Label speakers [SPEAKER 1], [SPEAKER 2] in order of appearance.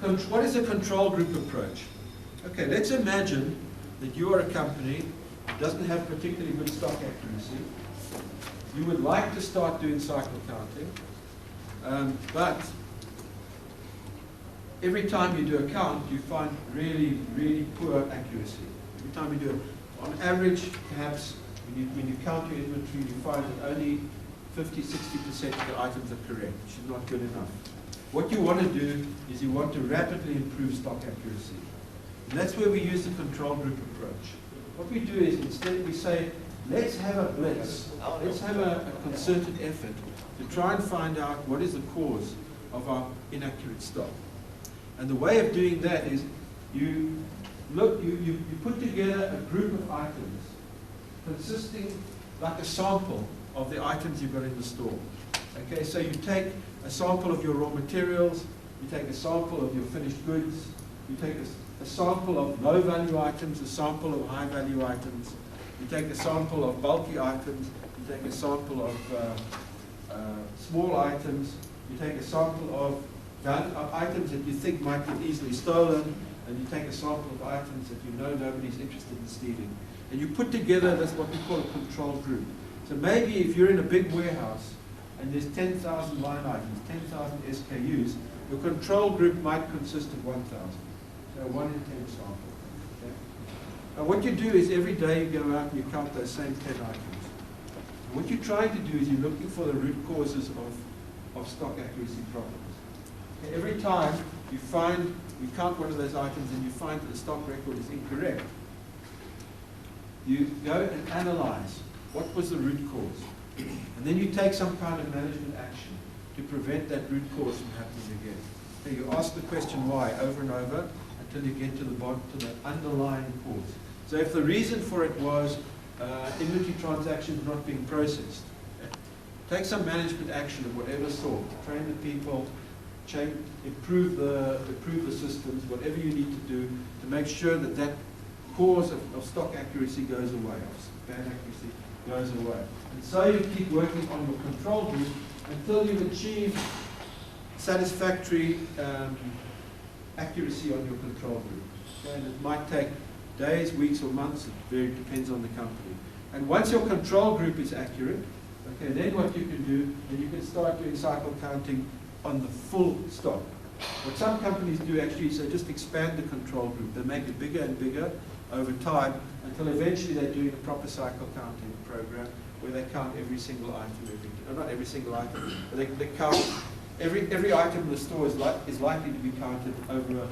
[SPEAKER 1] What is a control group approach? Okay, let's imagine that you are a company that doesn't have particularly good stock accuracy. You would like to start doing cycle counting, but every time you do a count, you find really, really poor accuracy. Every time you do it, on average, perhaps, when you count your inventory, you find that only 50–60% of the items are correct, which is not good enough. What you want to do is you want to rapidly improve stock accuracy. And that's where we use the control group approach. What we do is instead we say, let's have a blitz. Let's have a concerted effort to try and find out what is the cause of our inaccurate stock. And the way of doing that is you put together a group of items consisting like a sample of the items you've got in the store. Okay, so you take a sample of your raw materials, you take a sample of your finished goods, you take a sample of low-value items, a sample of high-value items, you take a sample of bulky items, you take a sample of small items, you take a sample of items that you think might get easily stolen, and you take a sample of items that you know nobody's interested in stealing. And you put together this what we call a control group. So maybe if you're in a big warehouse and there's 10,000 line items, 10,000 SKUs, your control group might consist of 1,000. So 1 in 10 sample. Okay? Now what you do is every day you go out and you count those same 10 items. And what you're trying to do is you're looking for the root causes of stock accuracy problems. Okay? Every time you count one of those items and you find that the stock record is incorrect, you go and analyze what was the root cause. And then you take some kind of management action to prevent that root cause from happening again. So you ask the question why over and over until you get to the bottom, to the underlying cause. So if the reason for it was inventory transactions not being processed, take some management action of whatever sort. Train the people, improve the systems, whatever you need to do to make sure that that cause of stock accuracy goes away, of bad accuracy goes away. And so you keep working on your control group until you've achieved satisfactory accuracy on your control group. Okay? And it might take days, weeks, or months. It depends on the company. And once your control group is accurate, okay, then what you can do, then you can start doing cycle counting on the full stock. What some companies do actually is they just expand the control group. They make it bigger and bigger over time until eventually they're doing a proper cycle counting program where they count every single item, not every single item, but they count every item in the store is likely to be counted over